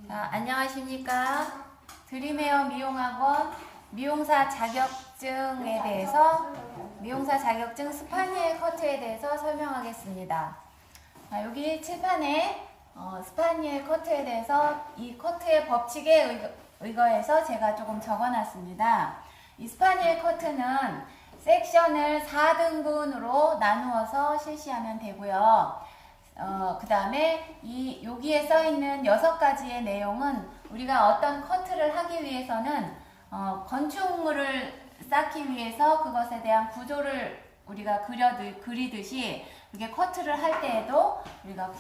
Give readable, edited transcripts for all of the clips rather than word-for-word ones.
자, 안녕하십니까. 드림헤어 미용학원 미용사 자격증에 대해서 미용사 자격증 스파니엘 커트에 대해서 설명하겠습니다. 자, 여기 칠판에 스파니엘 커트에 대해서 이 커트의 법칙에 의거해서 제가 조금 적어놨습니다. 이 스파니엘 커트는 섹션을 4등분으로 나누어서 실시하면 되고요. 그 다음에 여기에 써있는 6가지의 내용은 우리가 어떤 커트를 하기 위해서는 건축물을 쌓기 위해서 그것에 대한 구조를 우리가 그리듯이 이렇게 커트를 할 때에도 우리가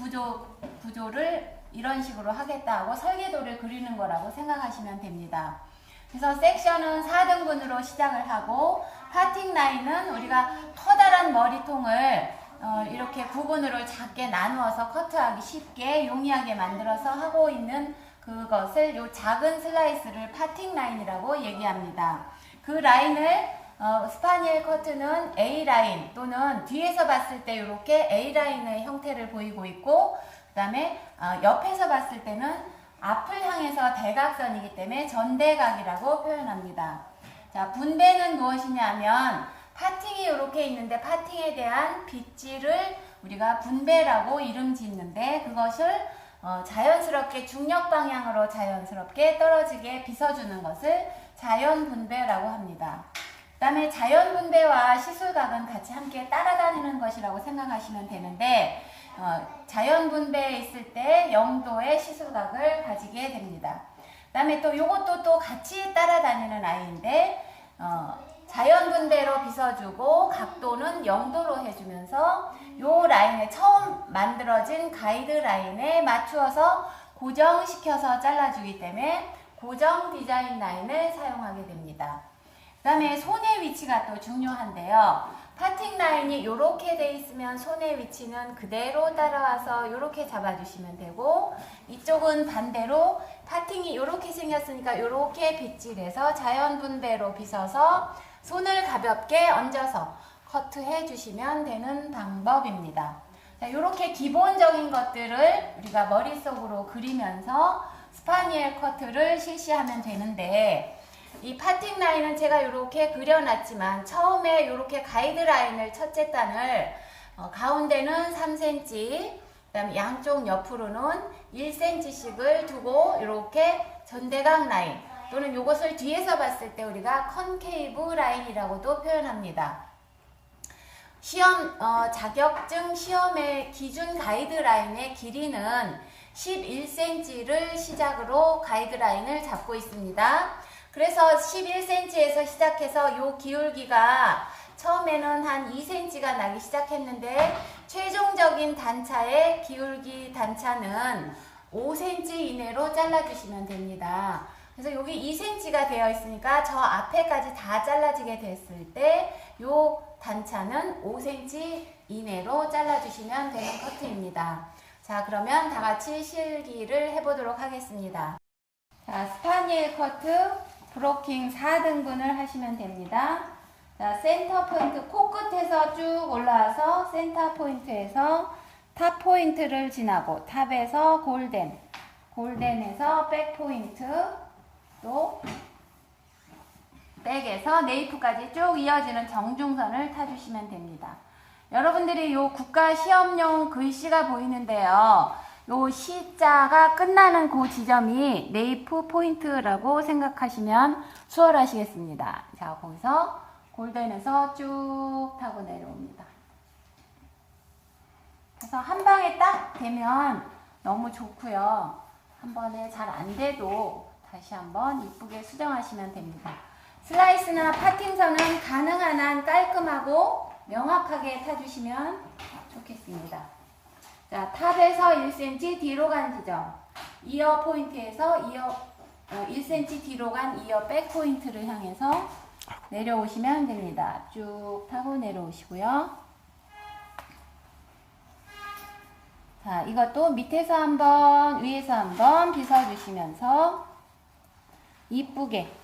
구조를 이런 식으로 하겠다 하고 설계도를 그리는 거라고 생각하시면 됩니다. 그래서 섹션은 4등분으로 시작을 하고 파팅 라인은 우리가 커다란 머리통을 이렇게 부분으로 작게 나누어서 커트하기 쉽게 용이하게 만들어서 하고 있는 그것을 요 작은 슬라이스를 파팅 라인이라고 얘기합니다. 그 라인을 스파니엘 커트는 A 라인 또는 뒤에서 봤을 때 이렇게 A 라인의 형태를 보이고 있고 그 다음에 옆에서 봤을 때는 앞을 향해서 대각선이기 때문에 전대각이라고 표현합니다. 자, 분배는 무엇이냐면 파팅이 이렇게 있는데 파팅에 대한 빗질을 우리가 분배라고 이름 짓는데 그것을 자연스럽게 중력 방향으로 자연스럽게 떨어지게 빗어주는 것을 자연분배라고 합니다. 그 다음에 자연분배와 시술각은 같이 함께 따라다니는 것이라고 생각하시면 되는데 자연분배에 있을 때 0도의 시술각을 가지게 됩니다. 그 다음에 또 이것도 또 같이 따라다니는 아이인데 자연분배로 빗어주고 각도는 0도로 해주면서 요 라인에 처음 만들어진 가이드 라인에 맞추어서 고정시켜서 잘라주기 때문에 고정 디자인 라인을 사용하게 됩니다. 그 다음에 손의 위치가 또 중요한데요. 파팅 라인이 이렇게 돼 있으면 손의 위치는 그대로 따라와서 이렇게 잡아주시면 되고 이쪽은 반대로 파팅이 이렇게 생겼으니까 이렇게 빗질해서 자연분배로 빗어서 손을 가볍게 얹어서 커트해 주시면 되는 방법입니다. 자, 이렇게 기본적인 것들을 우리가 머릿속으로 그리면서 스파니엘 커트를 실시하면 되는데 이 파팅 라인은 제가 이렇게 그려놨지만 처음에 이렇게 가이드 라인을 첫째 단을 가운데는 3cm 그 다음에 양쪽 옆으로는 1cm씩을 두고 이렇게 전대각 라인 또는 이것을 뒤에서 봤을 때 우리가 컨케이브 라인이라고도 표현합니다. 자격증 시험의 기준 가이드 라인의 길이는 11cm를 시작으로 가이드 라인을 잡고 있습니다. 그래서 11cm에서 시작해서 요 기울기가 처음에는 한 2cm가 나기 시작했는데 최종적인 단차의 기울기 단차는 5cm 이내로 잘라주시면 됩니다. 그래서 여기 2cm가 되어 있으니까 저 앞에까지 다 잘라지게 됐을 때 요 단차는 5cm 이내로 잘라주시면 되는 커트입니다. 자, 그러면 다 같이 실기를 해보도록 하겠습니다. 자, 스파니엘 커트 브로킹 4등분을 하시면 됩니다. 자, 센터 포인트 코끝에서 쭉 올라와서 센터 포인트에서 탑 포인트를 지나고 탑에서 골덴에서 백 포인트 또 백에서 네이프까지 쭉 이어지는 정중선을 타주시면 됩니다. 여러분들이 요 국가 시험용 글씨가 보이는데요. 요 C자가 끝나는 그 지점이 네이프 포인트라고 생각하시면 수월하시겠습니다. 자, 거기서 골덴에서 쭉 타고 내려옵니다. 그래서 한 방에 딱 되면 너무 좋고요. 한 번에 잘 안 돼도 다시 한번 이쁘게 수정하시면 됩니다. 슬라이스나 파팅선은 가능한 한 깔끔하고 명확하게 타주시면 좋겠습니다. 자, 탑에서 1cm 뒤로 간 지점, 이어 포인트에서 1cm 뒤로 간 이어 백 포인트를 향해서 내려오시면 됩니다. 쭉 타고 내려오시고요. 자, 이것도 밑에서 한번 위에서 한번 빗어주시면서 이쁘게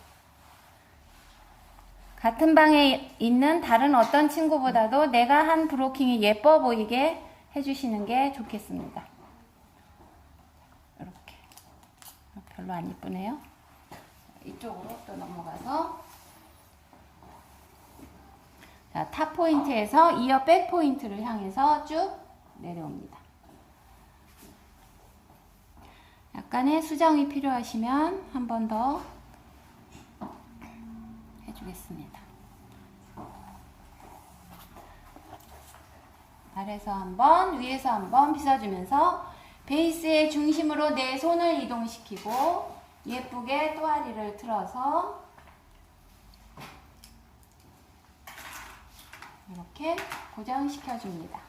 같은 방에 있는 다른 어떤 친구보다도 내가 한 브로킹이 예뻐 보이게 해주시는 게 좋겠습니다. 이렇게 별로 안 이쁘네요. 이쪽으로 또 넘어가서 자, 탑 포인트에서 이어 백 포인트를 향해서 쭉 내려옵니다. 약간의 수정이 필요하시면 한 번 더 해주겠습니다. 아래서 한번, 위에서 한번 빗어주면서 베이스의 중심으로 내 손을 이동시키고 예쁘게 또아리를 틀어서 이렇게 고정시켜줍니다.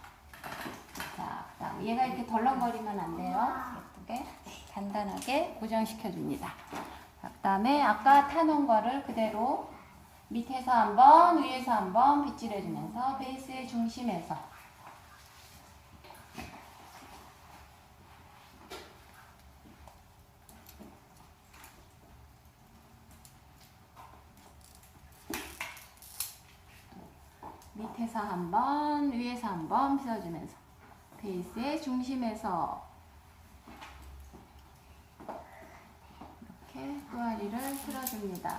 자, 그다음 얘가 이렇게 덜렁거리면 안 돼요. 예쁘게 간단하게 고정시켜줍니다. 자, 그다음에 아까 타놓은 거를 그대로 밑에서 한번, 위에서 한번 빗질해주면서 베이스의 중심에서 밑에서 한번, 위에서 한번 빗어주면서 베이스의 중심에서 이렇게 또아리를 틀어줍니다.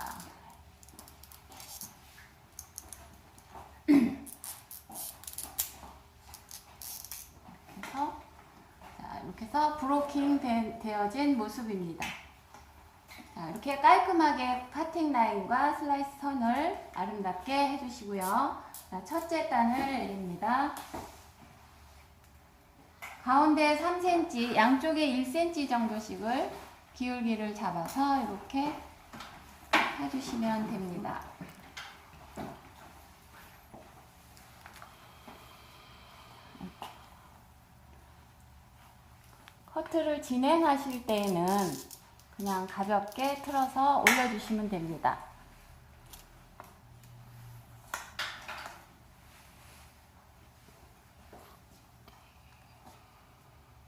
이렇게 해서 브로킹 되어진 모습입니다. 자, 이렇게 깔끔하게 카팅 라인과 슬라이스 선을 아름답게 해주시고요. 자, 첫째 단을 내립니다. 가운데 3cm, 양쪽에 1cm 정도씩을 기울기를 잡아서 이렇게 해주시면 됩니다. 커트를 진행하실 때에는 그냥 가볍게 틀어서 올려주시면 됩니다.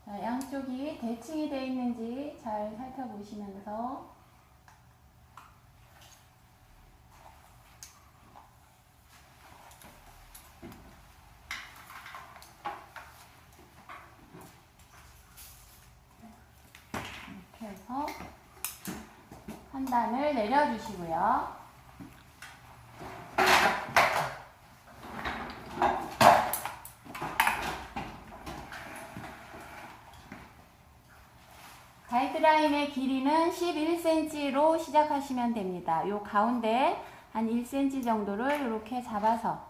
자, 양쪽이 대칭이 되어 있는지 잘 살펴보시면서 이렇게 해서 한 단을 내려주시고요. 가이드라인의 길이는 11cm로 시작하시면 됩니다. 요 가운데 한 1cm 정도를 이렇게 잡아서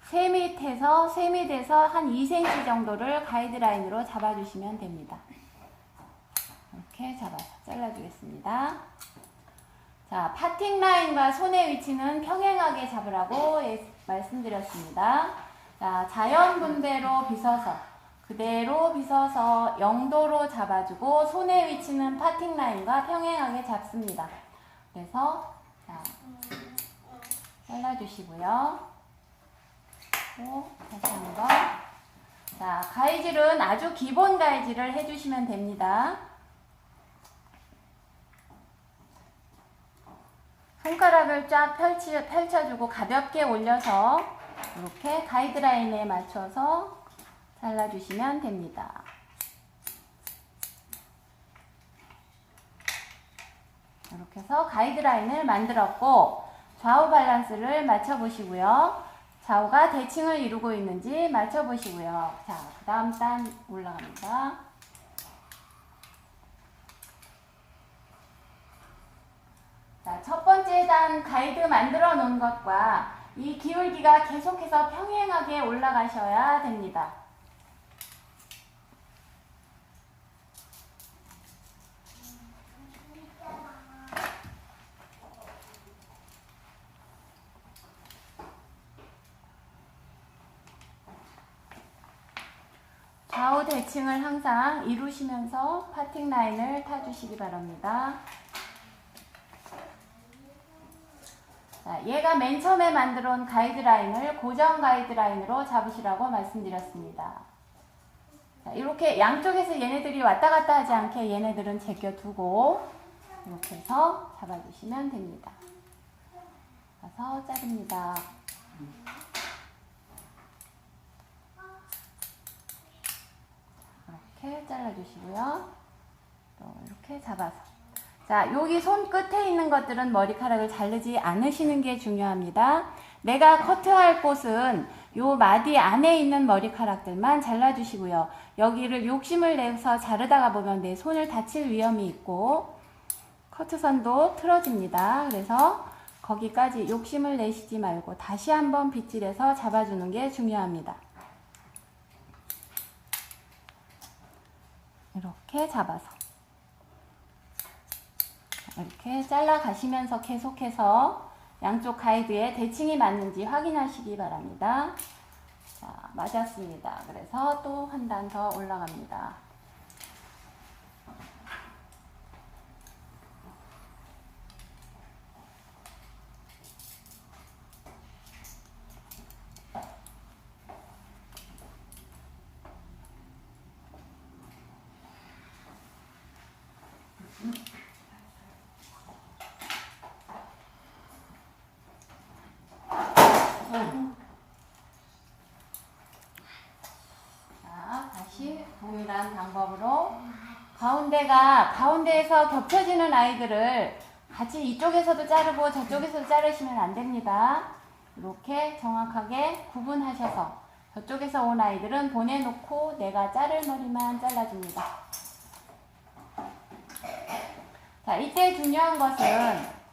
세밑에서 한 2cm 정도를 가이드라인으로 잡아주시면 됩니다. 이렇게 잡아서 잘라주겠습니다. 자, 파팅 라인과 손의 위치는 평행하게 잡으라고 말씀드렸습니다. 자, 자연 분배로 빗어서 그대로 빗어서 0도로 잡아주고 손의 위치는 파팅 라인과 평행하게 잡습니다. 그래서 자, 잘라주시고요. 또 다시 한번. 자, 가위질은 아주 기본 가위질을 해주시면 됩니다. 손가락을 쫙 펼쳐주고 가볍게 올려서 이렇게 가이드라인에 맞춰서 잘라주시면 됩니다. 이렇게 해서 가이드라인을 만들었고 좌우 밸런스를 맞춰보시고요. 좌우가 대칭을 이루고 있는지 맞춰보시고요. 자, 그 다음 단 올라갑니다. 자, 첫 번째 단 가이드 만들어 놓은 것과 이 기울기가 계속해서 평행하게 올라가셔야 됩니다. 좌우 대칭을 항상 이루시면서 파팅 라인을 타주시기 바랍니다. 자, 얘가 맨 처음에 만들어 온 가이드라인을 고정 가이드라인으로 잡으시라고 말씀드렸습니다. 자, 이렇게 양쪽에서 얘네들이 왔다 갔다 하지 않게 얘네들은 제껴두고 이렇게 해서 잡아주시면 됩니다. 가서 자릅니다. 이렇게 잘라주시고요. 또 이렇게 잡아서. 자, 여기 손끝에 있는 것들은 머리카락을 자르지 않으시는 게 중요합니다. 내가 커트할 곳은 요 마디 안에 있는 머리카락들만 잘라주시고요. 여기를 욕심을 내서 자르다가 보면 내 손을 다칠 위험이 있고 커트선도 틀어집니다. 그래서 거기까지 욕심을 내시지 말고 다시 한번 빗질해서 잡아주는 게 중요합니다. 이렇게 잡아서 이렇게 잘라 가시면서 계속해서 양쪽 가이드에 대칭이 맞는지 확인하시기 바랍니다. 자, 맞았습니다. 그래서 또 한 단 더 올라갑니다. 자, 다시 동일한 방법으로 가운데에서 겹쳐지는 아이들을 같이 이쪽에서도 자르고 저쪽에서도 자르시면 안 됩니다. 이렇게 정확하게 구분하셔서 저쪽에서 온 아이들은 보내놓고 내가 자를 머리만 잘라줍니다. 자, 이때 중요한 것은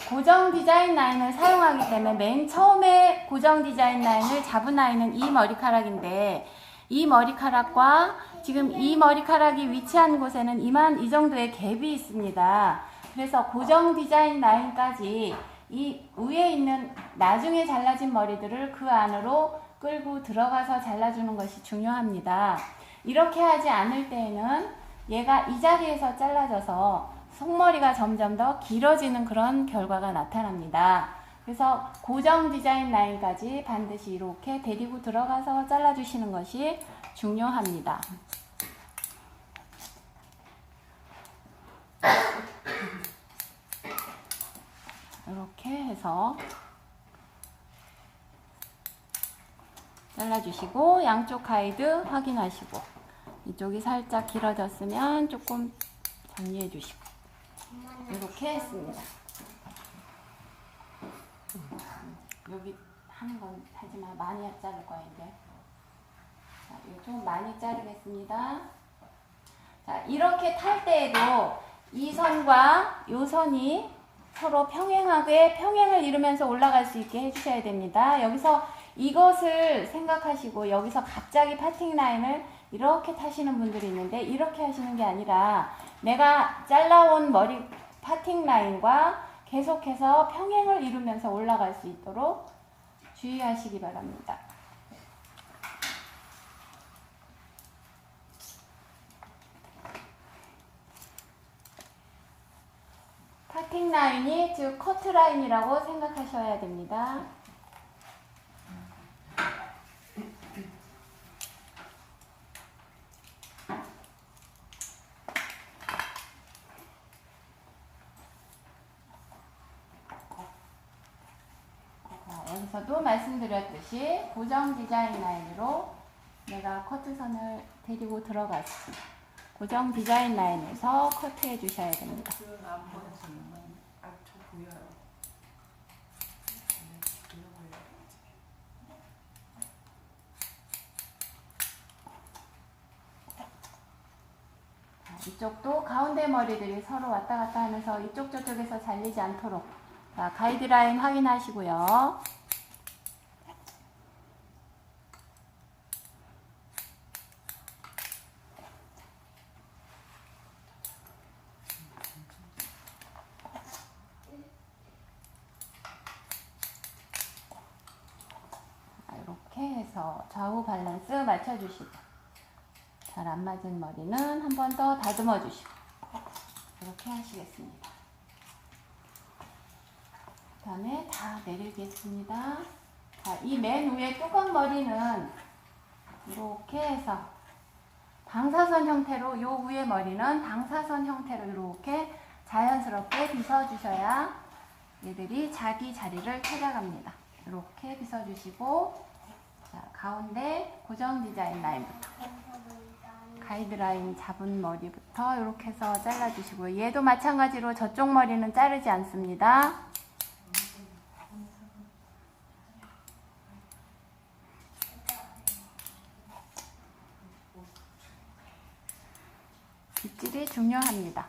고정 디자인 라인을 사용하기 때문에 맨 처음에 고정 디자인 라인을 잡은 아이는 이 머리카락인데 이 머리카락과 지금 이 머리카락이 위치한 곳에는 이 정도의 갭이 있습니다. 그래서 고정 디자인 라인까지 이 위에 있는 나중에 잘라진 머리들을 그 안으로 끌고 들어가서 잘라주는 것이 중요합니다. 이렇게 하지 않을 때에는 얘가 이 자리에서 잘라져서 속머리가 점점 더 길어지는 그런 결과가 나타납니다. 그래서 고정 디자인 라인까지 반드시 이렇게 데리고 들어가서 잘라주시는 것이 중요합니다. 이렇게 해서 잘라주시고 양쪽 가이드 확인하시고 이쪽이 살짝 길어졌으면 조금 정리해 주시고 이렇게 했습니다. 여기 하는 건 하지만 많이 자를 거예요. 이제 자, 이거 좀 많이 자르겠습니다. 자, 이렇게 탈 때에도 이 선과 이 선이 서로 평행을 이루면서 올라갈 수 있게 해주셔야 됩니다. 여기서 이것을 생각하시고 여기서 갑자기 파팅 라인을 이렇게 타시는 분들이 있는데 이렇게 하시는 게 아니라 내가 잘라온 머리 파팅 라인과 계속해서 평행을 이루면서 올라갈 수 있도록 주의하시기 바랍니다. 파팅 라인이 즉 커트 라인이라고 생각하셔야 됩니다. 여기서도 말씀드렸듯이 고정 디자인 라인으로 내가 커트선을 데리고 들어가서 고정 디자인 라인에서 커트해 주셔야 됩니다. 이쪽도 가운데 머리들이 서로 왔다 갔다 하면서 이쪽 저쪽에서 잘리지 않도록 자, 가이드라인 확인하시고요. 이렇게 해서 좌우 밸런스 맞춰주시고 잘 안 맞은 머리는 한 번 더 다듬어 주시고 이렇게 하시겠습니다. 그 다음에 다 내리겠습니다. 자, 이 맨 위에 뚜껑 머리는 이렇게 해서 방사선 형태로 요 위에 머리는 방사선 형태로 이렇게 자연스럽게 빗어주셔야 얘들이 자기 자리를 찾아갑니다. 이렇게 빗어주시고 자, 가운데 고정 디자인 라인부터 가이드라인 잡은 머리부터 이렇게 해서 잘라주시고요. 얘도 마찬가지로 저쪽 머리는 자르지 않습니다. 빗질이 중요합니다.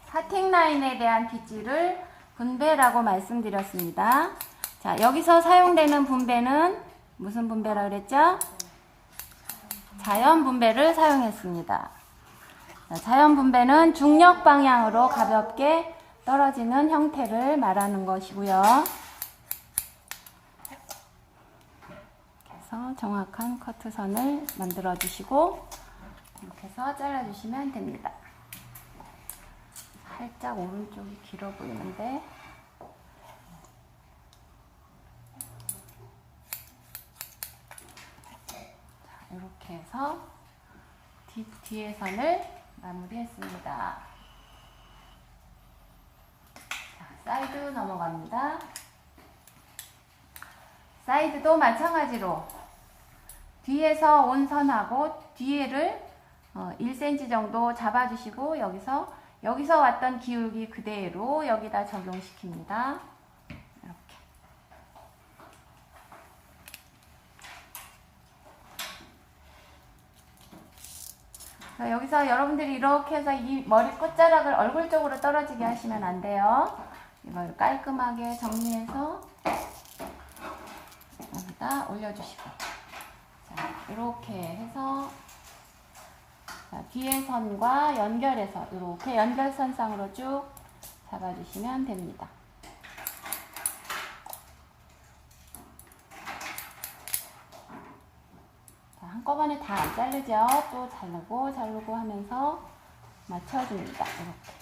하팅 라인에 대한 빗질을 분배라고 말씀드렸습니다. 자, 여기서 사용되는 분배는 무슨 분배라고 그랬죠? 자연 분배를 사용했습니다. 자, 자연 분배는 중력 방향으로 가볍게 떨어지는 형태를 말하는 것이고요. 그래서 정확한 커트선을 만들어 주시고 이렇게 해서 잘라 주시면 됩니다. 살짝 오른쪽이 길어 보이는데 이렇게 해서 뒤에 선을 마무리했습니다. 자, 사이드 넘어갑니다. 사이드도 마찬가지로 뒤에서 온 선하고 뒤에를 1cm 정도 잡아주시고 여기서 왔던 기울기 그대로 여기다 적용시킵니다. 이렇게. 자, 여기서 여러분들이 이렇게 해서 이 머리 끝자락을 얼굴 쪽으로 떨어지게 하시면 안 돼요. 이걸 깔끔하게 정리해서 여기다 올려주시고, 자, 이렇게 해서 자, 뒤에 선과 연결해서 이렇게 연결선상으로 쭉 잡아주시면 됩니다. 자, 한꺼번에 다 안 자르죠. 또 자르고 하면서 맞춰줍니다. 이렇게.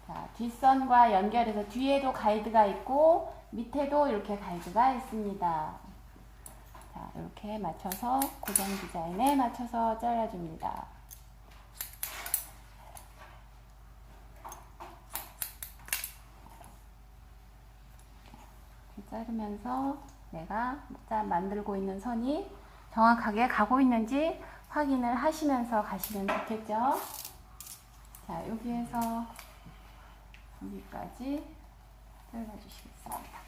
자, 뒷선과 연결해서 뒤에도 가이드가 있고 밑에도 이렇게 가이드가 있습니다. 자, 이렇게 맞춰서 고정 디자인에 맞춰서 잘라줍니다. 자르면서 내가 만들고 있는 선이 정확하게 가고 있는지 확인을 하시면서 가시면 좋겠죠. 자, 여기에서 여기까지 잘라주시겠습니다.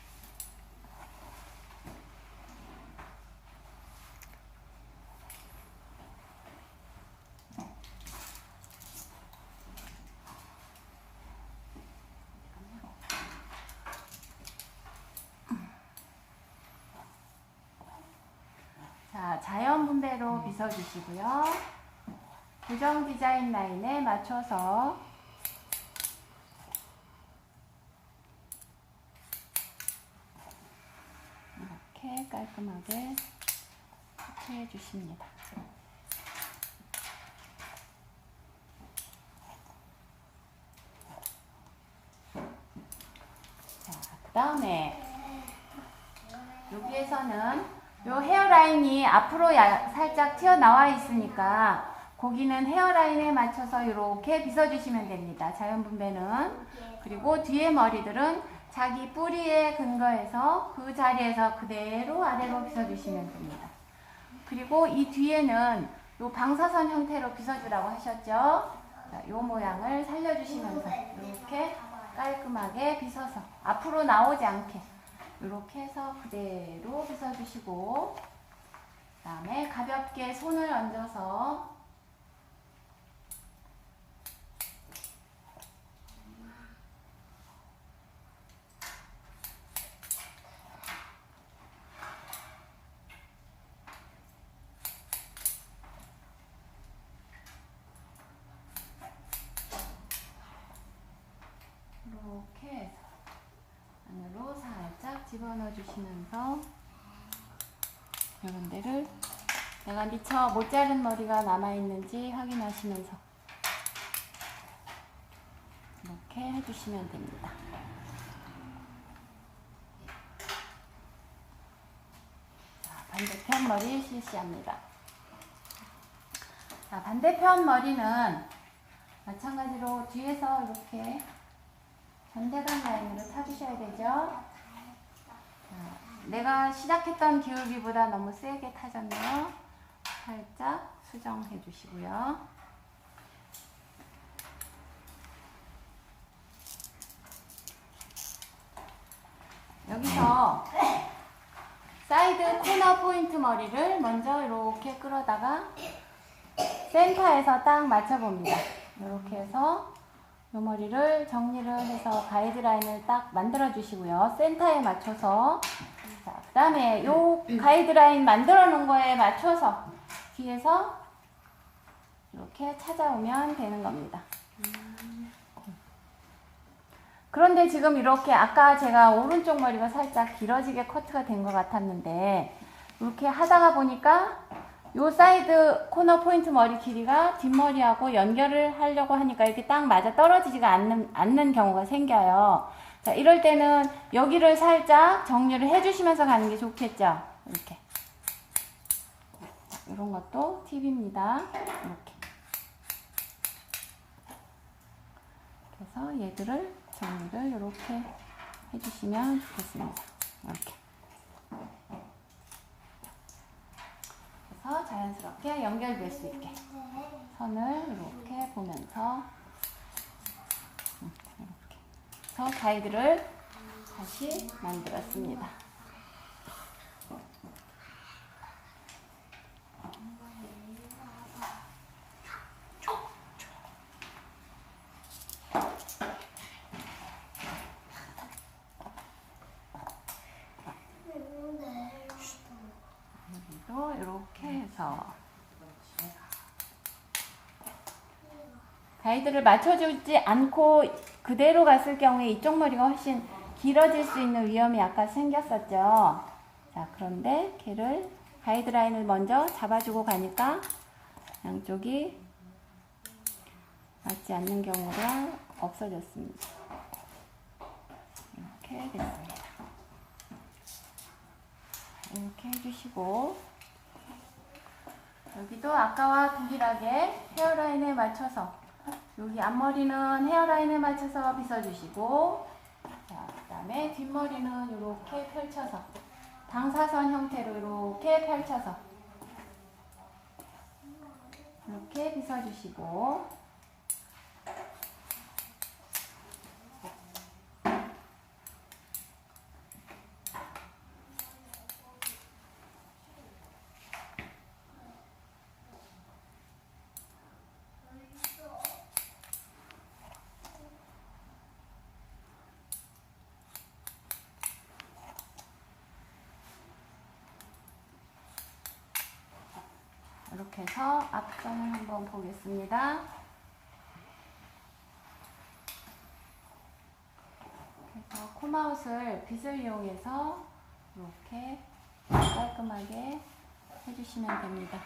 자, 자연 분배로 빗어주시고요. 고정 디자인 라인에 맞춰서 이렇게 깔끔하게 커트해 주십니다. 자, 그 다음에 여기에서는 요 헤어라인이 앞으로 살짝 튀어나와 있으니까 거기는 헤어라인에 맞춰서 이렇게 빗어주시면 됩니다. 자연 분배는. 그리고 뒤에 머리들은 자기 뿌리에 근거해서 그 자리에서 그대로 아래로 빗어주시면 됩니다. 그리고 이 뒤에는 요 방사선 형태로 빗어주라고 하셨죠? 자, 요 모양을 살려주시면서 이렇게 깔끔하게 빗어서 앞으로 나오지 않게 이렇게 해서 그대로 빗어주시고, 그 다음에 가볍게 손을 얹어서 이렇게 해서 안으로 살짝 집어넣어 주시면서 이런 데를 내가 미처 못 자른 머리가 남아있는지 확인하시면서 이렇게 해주시면 됩니다. 자, 반대편 머리 실시합니다. 자, 반대편 머리는 마찬가지로 뒤에서 이렇게 전대간 라인으로 타주셔야 되죠. 자, 내가 시작했던 기울기보다 너무 세게 타졌네요. 살짝 수정해 주시고요. 여기서 사이드 코너 포인트 머리를 먼저 이렇게 끌어다가 센터에서 딱 맞춰봅니다. 이렇게 해서 이 머리를 정리를 해서 가이드라인을 딱 만들어 주시고요. 센터에 맞춰서, 자, 그 다음에 이 가이드라인 만들어 놓은 거에 맞춰서 뒤에서 이렇게 찾아오면 되는 겁니다. 그런데 지금 이렇게 아까 제가 오른쪽 머리가 살짝 길어지게 커트가 된 것 같았는데 이렇게 하다가 보니까 요 사이드 코너 포인트 머리 길이가 뒷머리하고 연결을 하려고 하니까 이렇게 딱 맞아 떨어지지가 않는 경우가 생겨요. 자, 이럴 때는 여기를 살짝 정리를 해주시면서 가는 게 좋겠죠. 이렇게. 이런 것도 팁입니다. 이렇게. 그래서 얘들을 정리를 이렇게 해주시면 좋겠습니다. 이렇게. 그래서 자연스럽게 연결될 수 있게 선을 이렇게 보면서 이렇게 해서 가이드를 다시 만들었습니다. 여기도 이렇게 해서 가이드를 맞춰주지 않고 그대로 갔을 경우에 이쪽 머리가 훨씬 길어질 수 있는 위험이 아까 생겼었죠. 자, 그런데 걔를 가이드라인을 먼저 잡아주고 가니까 양쪽이 맞지 않는 경우가 없어졌습니다. 이렇게 됐습니다. 이렇게 해주시고 여기도 아까와 동일하게 헤어라인에 맞춰서 여기 앞머리는 헤어라인에 맞춰서 빗어주시고 자, 그 다음에 뒷머리는 이렇게 펼쳐서 방사선 형태로 이렇게 펼쳐서 이렇게 빗어주시고 이렇게 해서 앞선을 한번 보겠습니다. 그래서 콤아웃을 빗을 이용해서 이렇게 깔끔하게 해주시면 됩니다.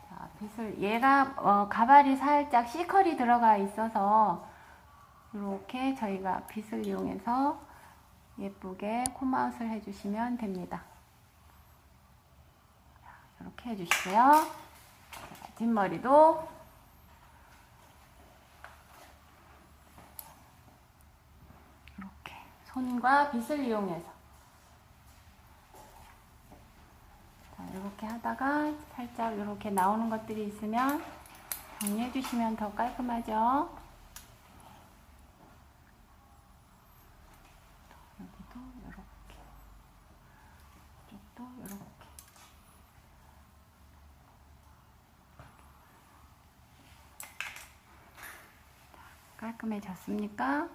자, 빗을 얘가 가발이 살짝 C컬이 들어가 있어서 이렇게 저희가 빗을 이용해서 예쁘게 콤아웃을 해주시면 됩니다. 이렇게 해주시고요. 뒷머리도 이렇게 손과 빗을 이용해서 자, 이렇게 하다가 살짝 이렇게 나오는 것들이 있으면 정리해 주시면 더 깔끔하죠. 여기도 이렇게, 이쪽도 이렇게. 깔끔해졌습니까?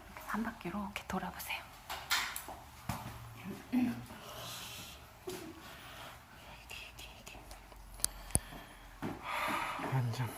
이렇게 한 바퀴 이렇게 돌아보세요. 완전